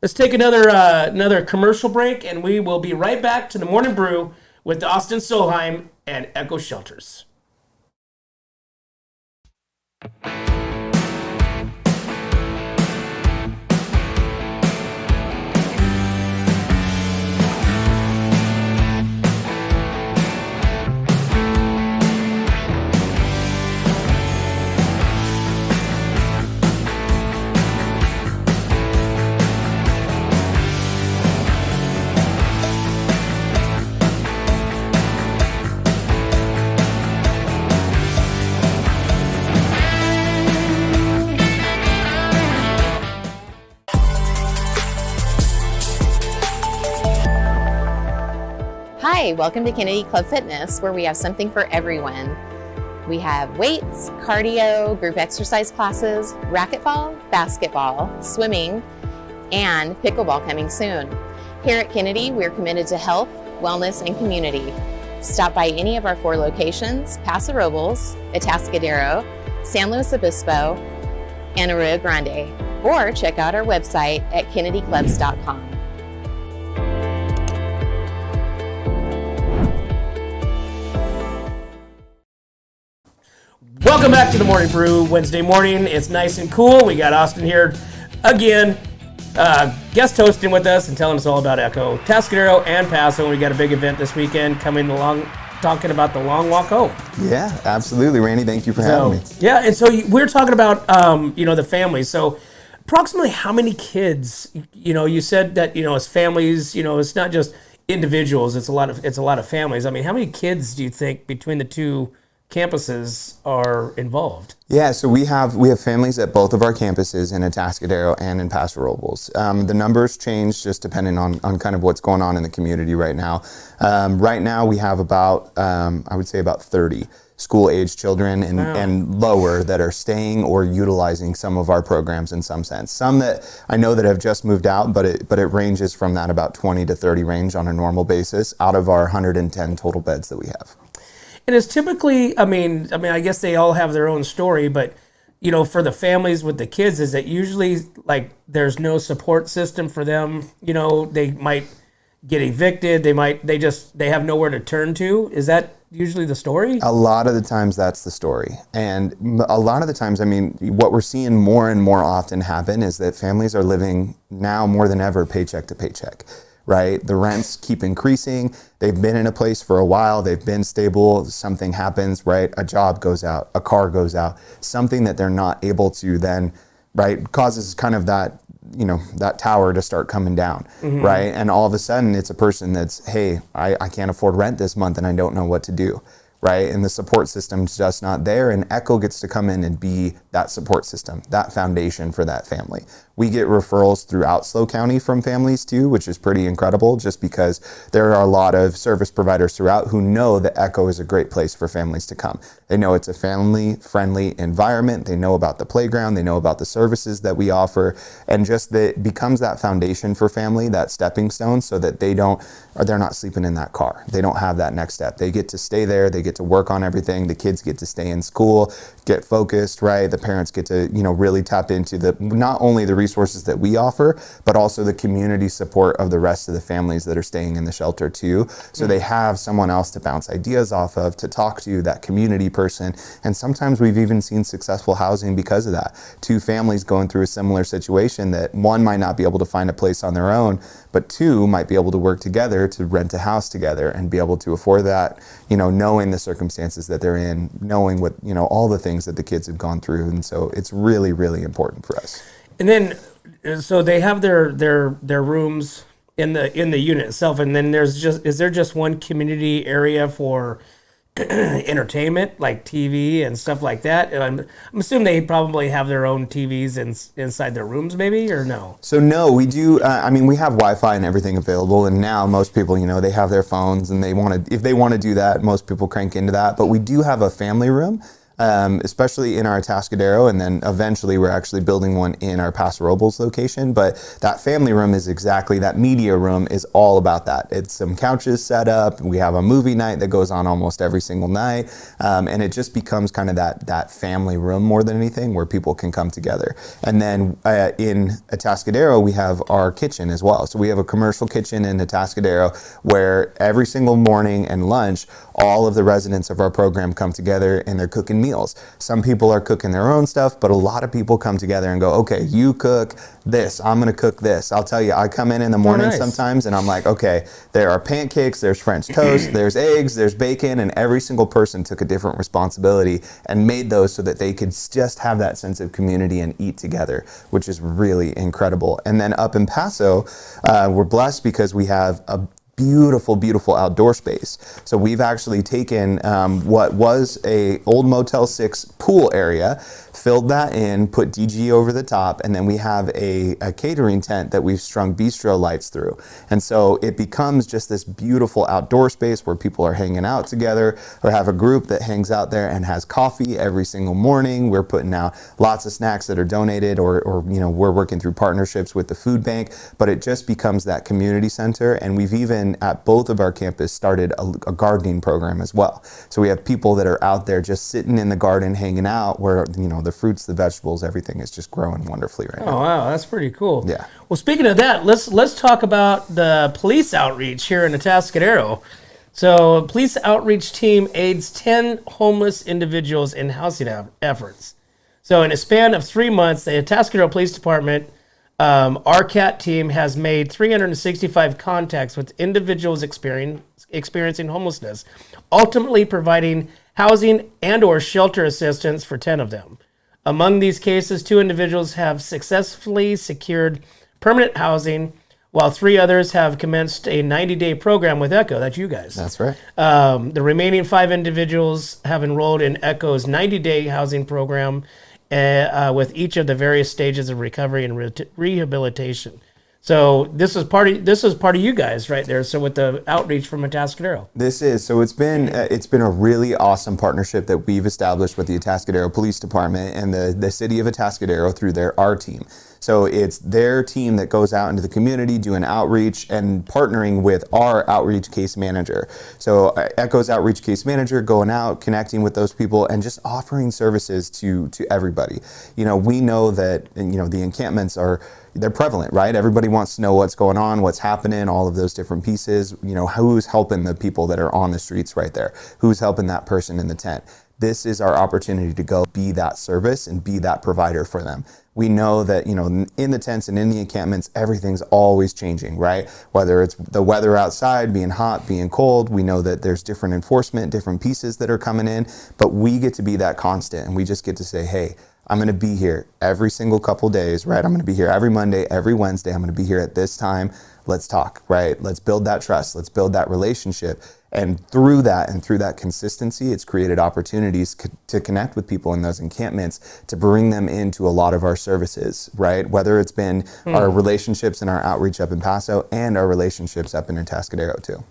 Speaker 1: Let's take another commercial break, and we will be right back to the Morning Brew with Austin Solheim and Echo Shelters.
Speaker 6: Hi, welcome to Kennedy Club Fitness, where we have something for everyone. We have weights, cardio, group exercise classes, racquetball, basketball, swimming, and pickleball coming soon. Here at Kennedy, we're committed to health, wellness, and community. Stop by any of our 4 locations: Paso Robles, Atascadero, San Luis Obispo, and Arroyo Grande, or check out our website at kennedyclubs.com.
Speaker 1: Welcome back to the Morning Brew. Wednesday morning. It's nice and cool. We got Austin here again, guest hosting with us and telling us all about Echo, Tascadero, and Paso. We got a big event this weekend coming along, talking about the long walk home.
Speaker 2: Yeah, absolutely, Randy. Thank you for having me.
Speaker 1: Yeah, and so we're talking about the families. So approximately how many kids? You said that as families, it's not just individuals. It's a lot of families. I mean, how many kids do you think between the two campuses are involved?
Speaker 2: Yeah, so we have families at both of our campuses in Atascadero and in Paso Robles. The numbers change just depending on kind of what's going on in the community right now. Right now we have about, I would say about 30 school-age children and lower that are staying or utilizing some of our programs in some sense. Some that I know that have just moved out, but it ranges from that about 20 to 30 range on a normal basis out of our 110 total beds that we have.
Speaker 1: And it's typically, I guess they all have their own story, but for the families with the kids, is it usually like there's no support system for them? They might get evicted. They have nowhere to turn to. Is that usually the story?
Speaker 2: A lot of the times that's the story. And a lot of the times, what we're seeing more and more often happen is that families are living now more than ever paycheck to paycheck. Right? The rents keep increasing. They've been in a place for a while. They've been stable. Something happens, right? A job goes out, a car goes out, something that they're not able to then, right? Causes kind of that, that tower to start coming down, right? And all of a sudden it's a person that's, hey, I can't afford rent this month and I don't know what to do. Right? And the support system's just not there. And Echo gets to come in and be that support system, that foundation for that family. We get referrals throughout SLO County from families too, which is pretty incredible just because there are a lot of service providers throughout who know that Echo is a great place for families to come. They know it's a family-friendly environment. They know about the playground. They know about the services that we offer. And just that it becomes that foundation for family, that stepping stone, so that they're not sleeping in that car. They don't have that next step. They get to stay there. They get to work on everything. The kids get to stay in school, get focused, right? The parents get to, really tap into not only the resources that we offer, but also the community support of the rest of the families that are staying in the shelter too. So they have someone else to bounce ideas off of, to talk to, that community person. And sometimes we've even seen successful housing because of that. 2 families going through a similar situation that one might not be able to find a place on their own, but 2 might be able to work together to rent a house together and be able to afford that, knowing the circumstances that they're in, knowing what, all the things that the kids have gone through. And so it's really, really important for us.
Speaker 1: And then, so they have their rooms in the unit itself, and then is there just one community area for entertainment, like TV and stuff like that? And I'm assuming they probably have their own TVs inside their rooms, maybe, or no?
Speaker 2: So no, we do. We have Wi-Fi and everything available, and now most people, they have their phones, and if they want to do that, most people crank into that. But we do have a family room. Especially in our Atascadero, and then eventually we're actually building one in our Paso Robles location. But that family room is exactly, that media room is all about that. It's some couches set up. We have a movie night that goes on almost every single night. And it just becomes kind of that family room more than anything, where people can come together. And then in Atascadero, we have our kitchen as well. So we have a commercial kitchen in Atascadero where every single morning and lunch, all of the residents of our program come together and they're cooking meals. Some people are cooking their own stuff, but a lot of people come together and go, okay, you cook this, I'm gonna cook this. I'll tell you, I come in the morning sometimes and I'm like, okay, there are pancakes, there's French toast, there's eggs, there's bacon, and every single person took a different responsibility and made those so that they could just have that sense of community and eat together, which is really incredible. And then up in Paso, we're blessed because we have a beautiful outdoor space. So we've actually taken what was a old Motel 6 pool area, filled that in, put DG over the top, and then we have a catering tent that we've strung bistro lights through. And so it becomes just this beautiful outdoor space where people are hanging out together, or have a group that hangs out there and has coffee every single morning. We're putting out lots of snacks that are donated, or you know, we're working through partnerships with the food bank, but it just becomes that community center. And we've even at both of our campus started a gardening program as well. So we have people that are out there just sitting in the garden hanging out, where, you know, the fruits, the vegetables, everything is just growing wonderfully right now.
Speaker 1: Oh wow, that's pretty cool.
Speaker 2: Yeah.
Speaker 1: Well, speaking of that, let's talk about the police outreach here in Atascadero. So, a police outreach team aids 10 homeless individuals in housing efforts. So, in a span of 3 months, the Atascadero Police Department, our CAT team has made 365 contacts with individuals experiencing homelessness, ultimately providing housing and or shelter assistance for 10 of them. Among these cases, 2 individuals have successfully secured permanent housing, while 3 others have commenced a 90-day program with ECHO. That's you guys.
Speaker 2: That's right.
Speaker 1: The remaining 5 individuals have enrolled in ECHO's 90-day housing program with each of the various stages of recovery and rehabilitation. So this is part of you guys right there. So with the outreach from Atascadero.
Speaker 2: It's been a really awesome partnership that we've established with the Atascadero Police Department and the city of Atascadero through our team. So it's their team that goes out into the community doing outreach and partnering with our outreach case manager. So ECHO's outreach case manager going out, connecting with those people, and just offering services to everybody. You know, we know that, you know, the encampments they're prevalent, right? Everybody wants to know what's going on, what's happening, all of those different pieces. You know, who's helping the people that are on the streets right there? Who's helping that person in the tent? This is our opportunity to go be that service and be that provider for them. We know that, you know, in the tents and in the encampments, everything's always changing, right? Whether it's the weather outside, being hot, being cold, we know that there's different enforcement, different pieces that are coming in, but we get to be that constant, and we just get to say, hey, I'm going to be here every single couple days, right? I'm going to be here every Monday, every Wednesday. I'm going to be here at this time. Let's talk, right? Let's build that trust. Let's build that relationship. And through that consistency, it's created opportunities to connect with people in those encampments, to bring them into a lot of our services, right? Whether it's been our relationships and our outreach up in Paso and our relationships up in Atascadero too.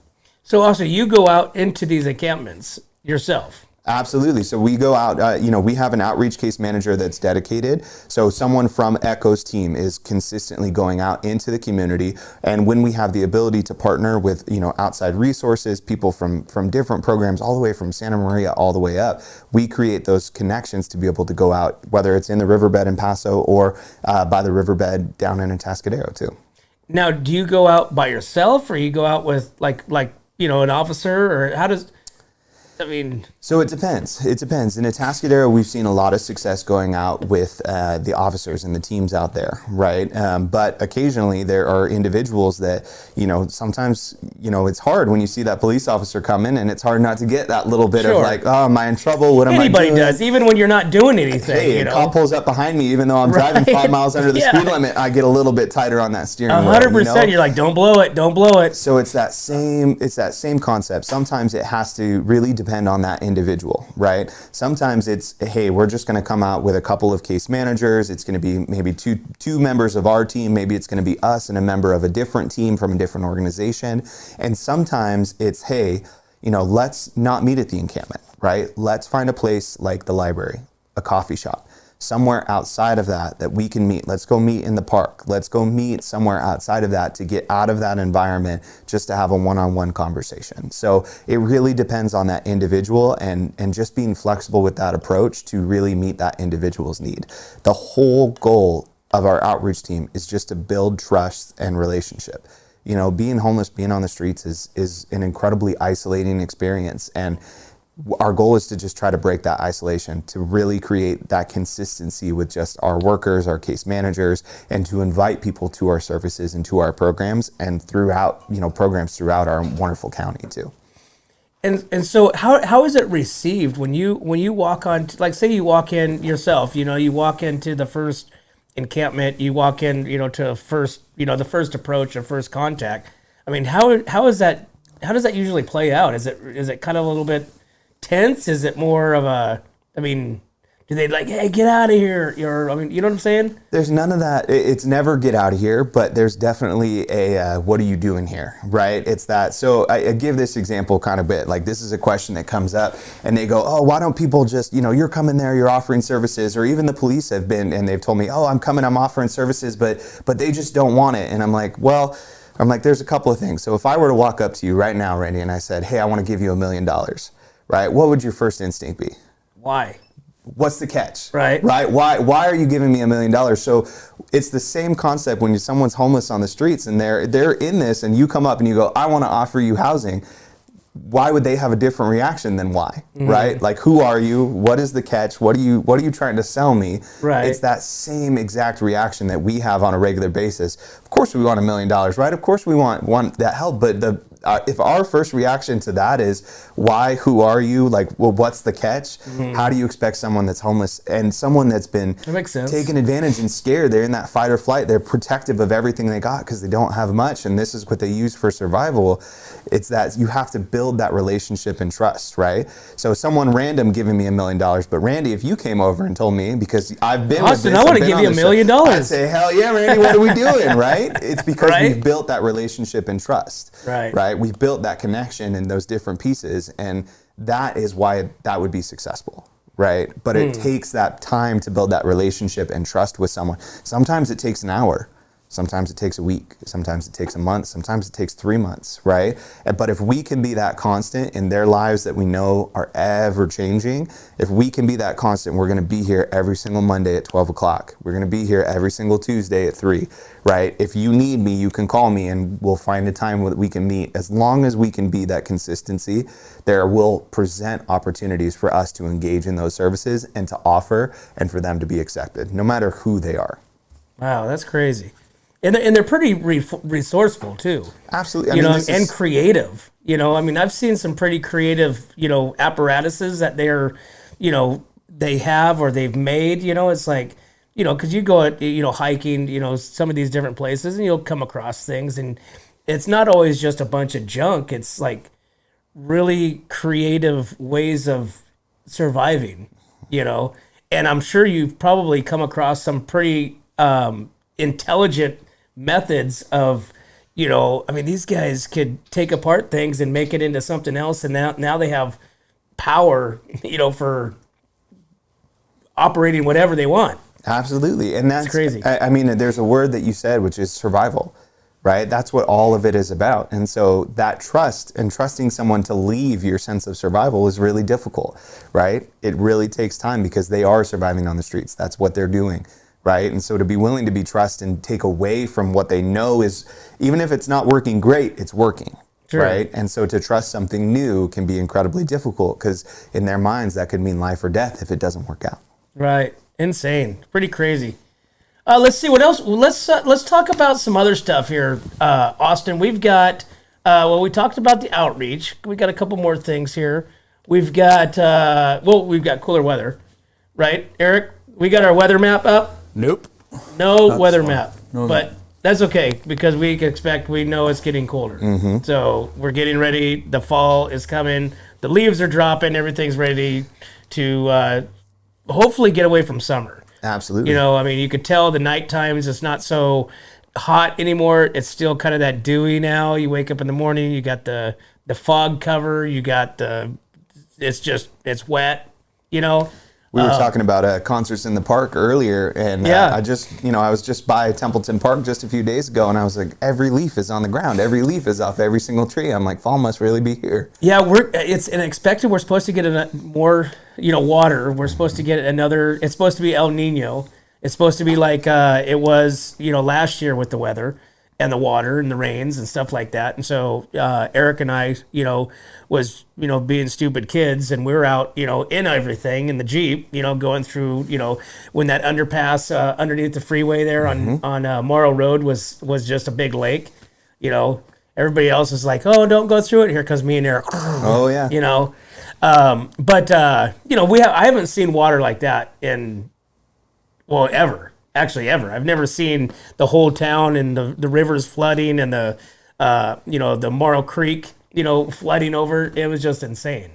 Speaker 1: So also, you go out into these encampments yourself.
Speaker 2: Absolutely. So we go out, we have an outreach case manager that's dedicated. So someone from ECHO's team is consistently going out into the community. And when we have the ability to partner with, outside resources, people from different programs, all the way from Santa Maria all the way up, we create those connections to be able to go out, whether it's in the riverbed in Paso or by the riverbed down in Atascadero too.
Speaker 1: Now, do you go out by yourself, or you go out with like an officer, or how does...
Speaker 2: So it depends. It depends. In Atascadero, we've seen a lot of success going out with the officers and the teams out there, right? But occasionally there are individuals that, sometimes, it's hard when you see that police officer come in, and it's hard not to get that little bit of like, oh, am I in trouble? What am I doing?
Speaker 1: Anybody does, even when you're not doing anything.
Speaker 2: Hey, a cop pulls up behind me, even though I'm driving 5 miles under the speed limit, I get a little bit tighter on that steering wheel.
Speaker 1: 100%. You're like, don't blow it.
Speaker 2: So it's that same concept. Sometimes it has to really depend on that individual, right? Sometimes it's, hey, we're just going to come out with a couple of case managers. It's going to be maybe two members of our team. Maybe it's going to be us and a member of a different team from a different organization. And sometimes it's, hey, let's not meet at the encampment, right? Let's find a place like the library, a coffee shop, somewhere outside of that we can meet. Let's go meet in the park. Let's go meet somewhere outside of that to get out of that environment, just to have a one-on-one conversation. So it really depends on that individual, and just being flexible with that approach to really meet that individual's need. The whole goal of our outreach team is just to build trust and relationship. being homeless, being on the streets is an incredibly isolating experience. And our goal is to just try to break that isolation, to really create that consistency with just our workers, our case managers, and to invite people to our services and to our programs and throughout, programs throughout our wonderful county too.
Speaker 1: And so how is it received when you walk on, like, say you walk in yourself, you walk into the first encampment, you walk in, to the first approach or first contact. I mean, how does that usually play out? Is it kind of a little bit tense? Is it more of a, do they like, hey, get out of here? You know what I'm saying?
Speaker 2: There's none of that. It's never get out of here, but there's definitely a, what are you doing here, right? It's that. So I give this example kind of bit, like this is a question that comes up and they go, oh, why don't people just, you're coming there, you're offering services, or even the police have been, and they've told me, oh, I'm coming, I'm offering services, but they just don't want it. And I'm like, there's a couple of things. So if I were to walk up to you right now, Randy, and I said, hey, I want to give you $1 million, right? What would your first instinct be?
Speaker 1: Why?
Speaker 2: What's the catch?
Speaker 1: Right.
Speaker 2: Why are you giving me $1 million? So it's the same concept when someone's homeless on the streets and they're in this and you come up and you go, I want to offer you housing. Why would they have a different reaction than why? Mm-hmm. Right? Like, who are you? What is the catch? What are you trying to sell me?
Speaker 1: Right.
Speaker 2: It's that same exact reaction that we have on a regular basis. Of course we want $1 million, right? Of course we want that help, but if our first reaction to that is why, who are you? Like, well, what's the catch? Mm-hmm. How do you expect someone that's homeless and someone that's been taken advantage and scared? They're in that fight or flight. They're protective of everything they got because they don't have much. And this is what they use for survival. It's that you have to build that relationship and trust, right? So someone random giving me $1 million, but Randy, if you came over and told me, because I've been
Speaker 1: Austin,
Speaker 2: with this,
Speaker 1: I want to give you $1 million.
Speaker 2: I'd say, hell yeah, Randy, what are we doing, right? It's because we've built that relationship and trust, right? We've built that connection in those different pieces, and that is why that would be successful, right? But it takes that time to build that relationship and trust with someone. Sometimes it takes an hour. Sometimes it takes a week, sometimes it takes a month, sometimes it takes 3 months, right? But if we can be that constant in their lives that we know are ever changing, if we can be that constant, we're gonna be here every single Monday at 12 o'clock. We're gonna be here every single Tuesday at 3, right? If you need me, you can call me and we'll find a time that we can meet. As long as we can be that consistency, there will present opportunities for us to engage in those services and to offer and for them to be accepted, no matter who they are.
Speaker 1: Wow, that's crazy. And they're pretty resourceful too.
Speaker 2: Absolutely.
Speaker 1: And creative. I've seen some pretty creative, apparatuses that they have or they've made. It's like, because you go, hiking, some of these different places and you'll come across things and it's not always just a bunch of junk. It's like really creative ways of surviving, and I'm sure you've probably come across some pretty intelligent methods of, these guys could take apart things and make it into something else, and now they have power, for operating whatever they want.
Speaker 2: Absolutely. And that's
Speaker 1: crazy.
Speaker 2: There's a word that you said, which is survival, right? That's what all of it is about. And so that trust and trusting someone to leave your sense of survival is really difficult, right? It really takes time because they are surviving on the streets. That's what they're doing. Right. And so to be willing to be trust and take away from what they know is, even if it's not working great, it's working. Sure. Right. And so to trust something new can be incredibly difficult because in their minds, that could mean life or death if it doesn't work out.
Speaker 1: Right. Insane. Pretty crazy. Let's see what else. Let's talk about some other stuff here, Austin. We've got, we talked about the outreach. We got a couple more things here. We've got, we've got cooler weather, right, Eric? We got our weather map up.
Speaker 3: Nope.
Speaker 1: No weather map, but that's okay because we know it's getting colder. Mm-hmm. So we're getting ready. The fall is coming. The leaves are dropping. Everything's ready to hopefully get away from summer.
Speaker 2: Absolutely.
Speaker 1: You could tell the night times it's not so hot anymore. It's still kind of that dewy now. You wake up in the morning, you got the fog cover. You got it's wet.
Speaker 2: We were talking about concerts in the park earlier, and I was just by Templeton Park just a few days ago, and I was like, every leaf is on the ground. Every leaf is off every single tree. I'm like, fall must really be here. Yeah,
Speaker 1: it's expected. We're supposed to get more, water. We're supposed to get it's supposed to be El Nino. It's supposed to be like it was, last year with the weather. and the water and the rains and stuff like that. And so Eric and I, was, being stupid kids, and we were out, in everything in the Jeep, going through, when that underpass underneath the freeway there on Morrow Road was just a big lake, everybody else is like, oh, don't go through it. Here comes me and Eric.
Speaker 2: Oh yeah.
Speaker 1: I haven't seen water like that ever. Actually, ever. I've never seen the whole town and the rivers flooding and the Morrow Creek, flooding over. It was just insane.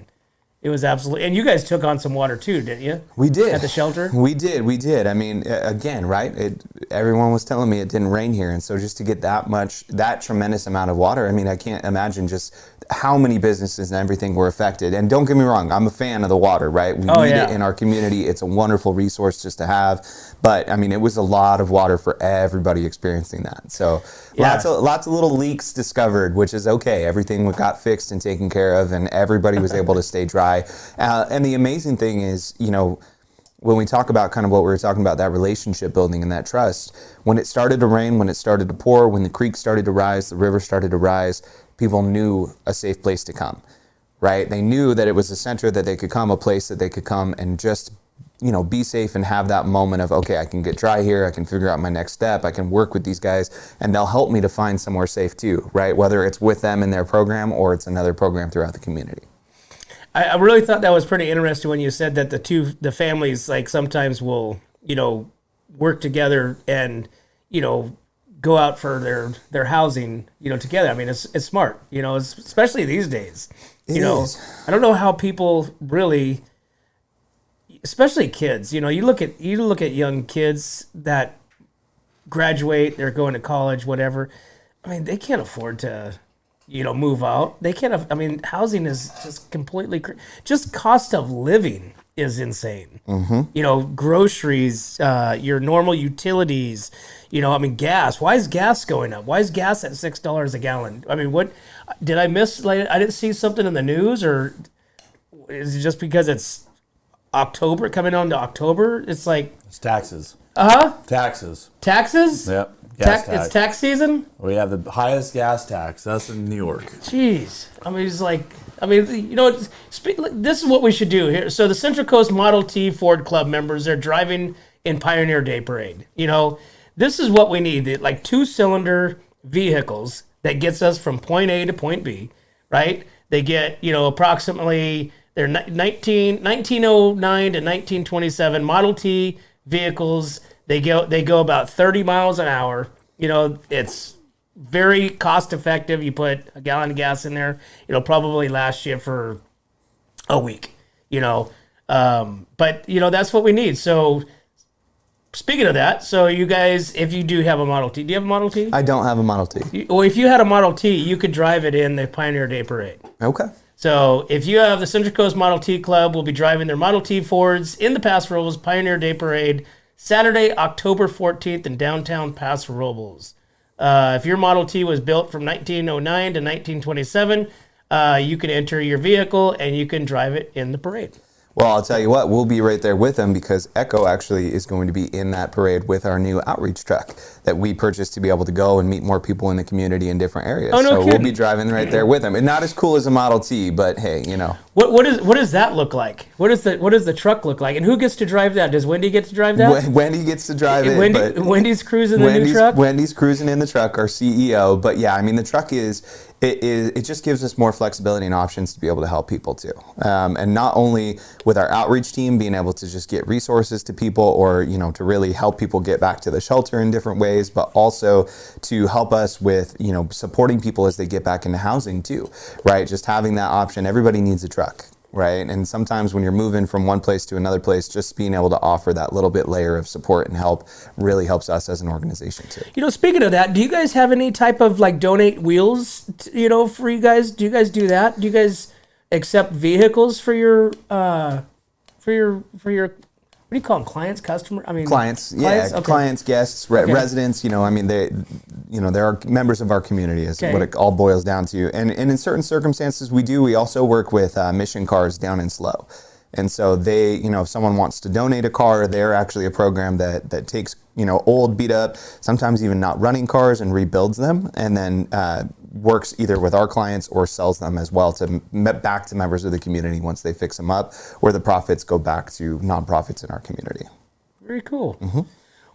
Speaker 1: It was absolutely, and you guys took on some water too, didn't you?
Speaker 2: We did.
Speaker 1: At the shelter?
Speaker 2: We did. I mean, again, right? Everyone was telling me it didn't rain here. And so just to get that tremendous amount of water, I mean, I can't imagine just how many businesses and everything were affected. And don't get me wrong, I'm a fan of the water, right? We need it in our community. It's a wonderful resource just to have. But I mean, it was a lot of water for everybody experiencing that. So lots of little leaks discovered, which is okay. Everything got fixed and taken care of, and everybody was able to stay dry. And the amazing thing is, when we talk about kind of what we were talking about, that relationship building and that trust, when it started to rain, when it started to pour, when the creek started to rise, the river started to rise, people knew a safe place to come, right? They knew that it was a center that they could come, a place that they could come and just, be safe and have that moment of, okay, I can get dry here, I can figure out my next step, I can work with these guys, and they'll help me to find somewhere safe too, right? Whether it's with them in their program or it's another program throughout the community.
Speaker 1: I really thought that was pretty interesting when you said that the families like sometimes will, work together and, go out for their housing, together. I mean, it's smart, especially these days.
Speaker 2: It is.
Speaker 1: I don't know how people really, especially kids, you look at young kids that graduate, they're going to college, whatever. I mean, they can't afford to, move out. They can't. I mean, housing is just completely. Just cost of living is insane. Mm-hmm. Groceries, your normal utilities. Gas. Why is gas going up? Why is gas at $6 a gallon? I mean, what did I miss? Like, I didn't see something in the news, or is it just because it's October, coming on to October? It's like
Speaker 3: It's taxes.
Speaker 1: Taxes.
Speaker 3: Yep. Gas tax.
Speaker 1: It's tax season.
Speaker 3: We have the highest gas tax. That's in New York.
Speaker 1: Jeez. I mean, it's like, this is what we should do here. So the Central Coast Model T Ford Club members, they're driving in Pioneer Day Parade. This is what we need, like 2-cylinder vehicles that gets us from point A to point B, right? They get, approximately, they're 1909 to 1927 Model T vehicles. They go about 30 miles an hour. It's very cost effective. You put a gallon of gas in there, it'll probably last you for a week, but that's what we need. So speaking of that, so you guys, if you do have a Model T, do you have a Model T?
Speaker 2: I don't have a Model T.
Speaker 1: Well, if you had a Model T, you could drive it in the Pioneer Day Parade.
Speaker 2: Okay.
Speaker 1: So if you have the Central Coast Model T Club, will be driving their Model T Fords in the Paso Robles Pioneer Day Parade, Saturday, October 14th in downtown Paso Robles. If your Model T was built from 1909 to 1927, you can enter your vehicle and you can drive it in the parade.
Speaker 2: Well, I'll tell you what, we'll be right there with them because Echo actually is going to be in that parade with our new outreach truck that we purchased to be able to go and meet more people in the community in different areas.
Speaker 1: Oh, no
Speaker 2: so
Speaker 1: kidding.
Speaker 2: We'll be driving right there with them. And not as cool as a Model T, but hey,
Speaker 1: What does that look like? What does the truck look like? And who gets to drive that? Does Wendy get to drive that?
Speaker 2: Wendy gets to drive it.
Speaker 1: Wendy's cruising the new truck?
Speaker 2: Wendy's cruising in the truck, our CEO. But yeah, I mean, the truck it just gives us more flexibility and options to be able to help people too. And not only with our outreach team being able to just get resources to people or, to really help people get back to the shelter in different ways, but also to help us with, supporting people as they get back into housing too, right? Just having that option. Everybody needs a truck, right? And sometimes when you're moving from one place to another place, just being able to offer that little bit layer of support and help really helps us as an organization too.
Speaker 1: Speaking of that, do you guys have any type of like donate wheels, for you guys? Do you guys do that? Do you guys accept vehicles for your what do you call them? Clients, customer? I mean,
Speaker 2: clients,
Speaker 1: Okay.
Speaker 2: clients, guests, residents. There are members of our community, is what it all boils down to. And in certain circumstances, we also work with mission cars down in Slow. And so they, if someone wants to donate a car, they're actually a program that takes, old, beat up, sometimes even not running cars and rebuilds them, and then works either with our clients or sells them as well back to members of the community once they fix them up, where the profits go back to nonprofits in our community.
Speaker 1: Very cool.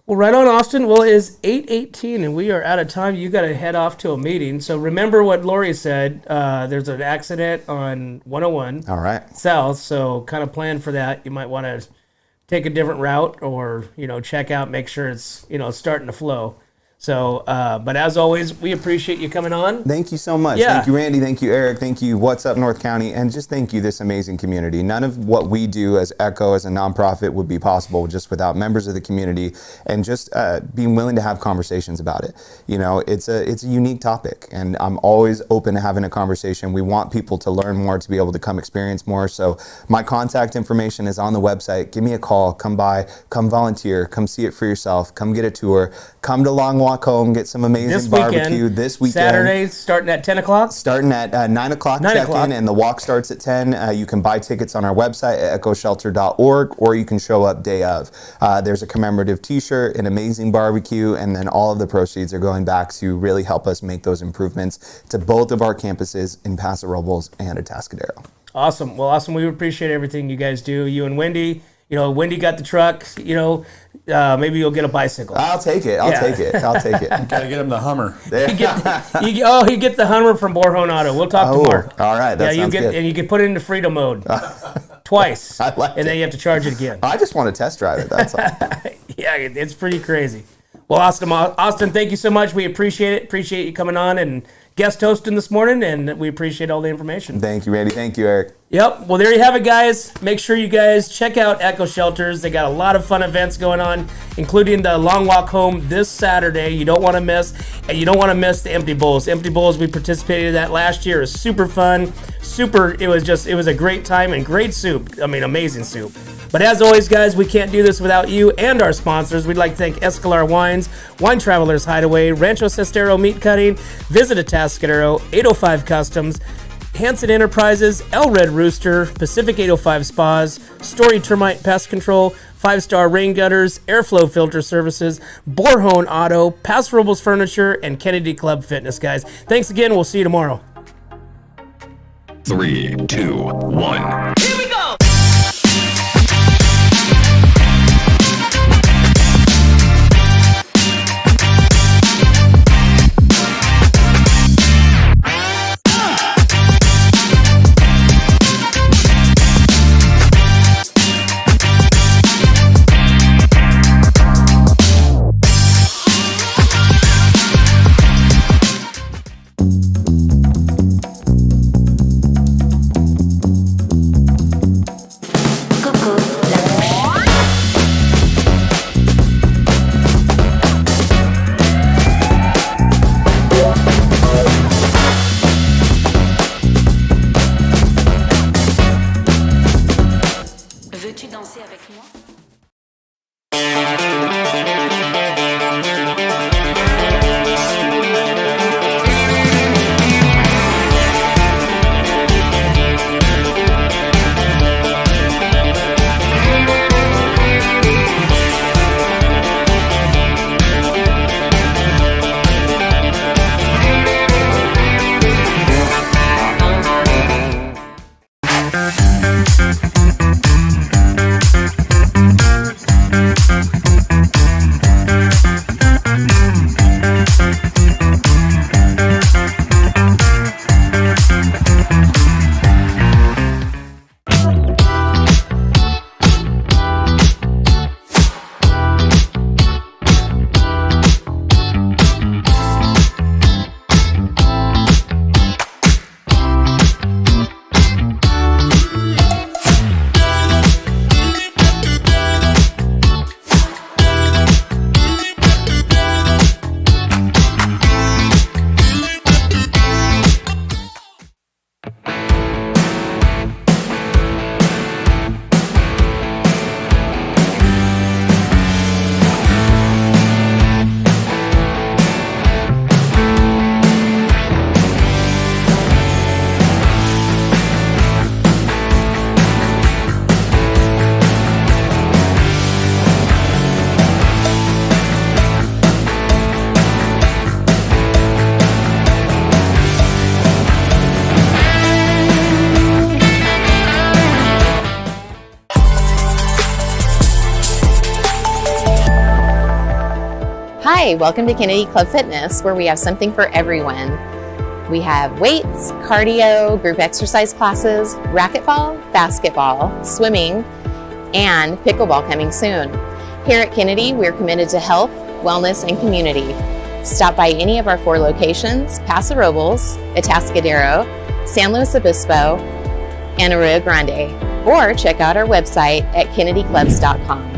Speaker 1: Well, right on, Austin. Well, it is 8:18, and we are out of time. You got to head off to a meeting. So remember what Lori said. There's an accident on 101
Speaker 2: All right.
Speaker 1: South, so kind of plan for that. You might want to take a different route or, check out, make sure it's, starting to flow. So, but as always, we appreciate you coming on.
Speaker 2: Thank you so much.
Speaker 1: Yeah.
Speaker 2: Thank you, Randy. Thank you, Eric. Thank you, What's Up North County. And just thank you, this amazing community. None of what we do as Echo, as a nonprofit, would be possible just without members of the community and just being willing to have conversations about it. It's a unique topic, and I'm always open to having a conversation. We want people to learn more, to be able to come experience more. So my contact information is on the website. Give me a call. Come by. Come volunteer. Come see it for yourself. Come get a tour. Come to Long Walk Home, get some amazing barbecue this weekend.
Speaker 1: Saturday, starting at 10 o'clock?
Speaker 2: Starting at 9 o'clock check-in, and the walk starts at 10. You can buy tickets on our website at echoshelter.org, or you can show up day of. There's a commemorative t-shirt, an amazing barbecue, and then all of the proceeds are going back to really help us make those improvements to both of our campuses in Paso Robles and Atascadero.
Speaker 1: Awesome. Well, awesome. We appreciate everything you guys do. You and Wendy. Wendy got the truck. Maybe you'll get a bicycle.
Speaker 2: I'll take it. I'll take it.
Speaker 3: Gotta get him the Hummer.
Speaker 1: He gets the Hummer from Borhone Auto. We'll talk to Mark.
Speaker 2: All right. That sounds good.
Speaker 1: And you can put it into freedom mode twice.
Speaker 2: I like
Speaker 1: and then you have to charge it again.
Speaker 2: I just want to test drive it. That's all.
Speaker 1: Yeah, it's pretty crazy. Well, Austin, thank you so much. We appreciate it. Appreciate you coming on and guest hosting this morning, and we appreciate all the information.
Speaker 2: Thank you, Randy. Thank you, Eric.
Speaker 1: Yep. Well, there you have it, guys. Make sure you guys check out Echo Shelters. They got a lot of fun events going on, including the Long Walk Home this Saturday. You don't want to miss, and you don't want to miss the Empty Bowls. Empty Bowls, we participated in that last year. It was super fun. It was a great time and great soup. I mean, amazing soup. But as always, guys, we can't do this without you and our sponsors. We'd like to thank Escalar Wines, Wine Travelers Hideaway, Rancho Sestero Meat Cutting, Visit Atascadero, 805 Customs, Hanson Enterprises, El Red Rooster, Pacific 805 Spas, Story Termite Pest Control, 5-Star Rain Gutters, Airflow Filter Services, Borhone Auto, Paso Robles Furniture, and Kennedy Club Fitness, guys. Thanks again. We'll see you tomorrow.
Speaker 4: 3, 2, 1.
Speaker 5: Here we go.
Speaker 7: Veux-tu danser avec moi?
Speaker 6: Hi, welcome to Kennedy Club Fitness, where we have something for everyone. We have weights, cardio, group exercise classes, racquetball, basketball, swimming, and pickleball coming soon. Here at Kennedy, we're committed to health, wellness, and community. Stop by any of our 4 locations: Paso Robles, Atascadero, San Luis Obispo, and Arroyo Grande, or check out our website at kennedyclubs.com.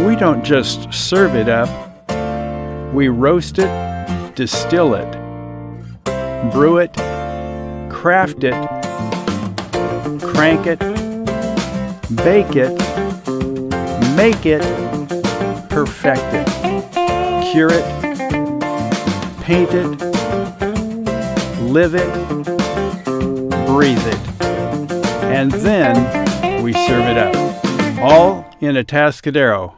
Speaker 7: We don't just serve it up, we roast it, distill it, brew it, craft it, crank it, bake it, make it, perfect it, cure it, paint it, live it, breathe it, and then we serve it up, all in Atascadero.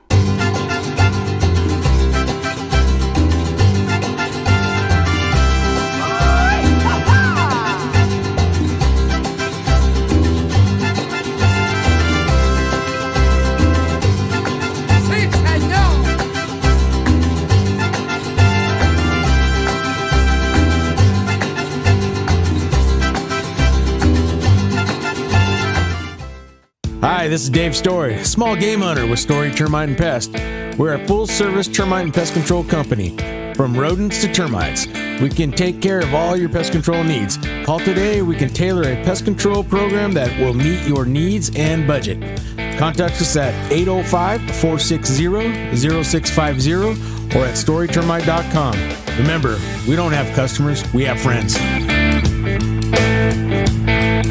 Speaker 8: Hi, this is Dave Story, small game hunter with Story Termite and Pest. We're a full-service termite and pest control company. From rodents to termites, we can take care of all your pest control needs. Call today. We can tailor a pest control program that will meet your needs and budget. Contact us at 805-460-0650 or at storytermite.com. Remember, we don't have customers, we have friends.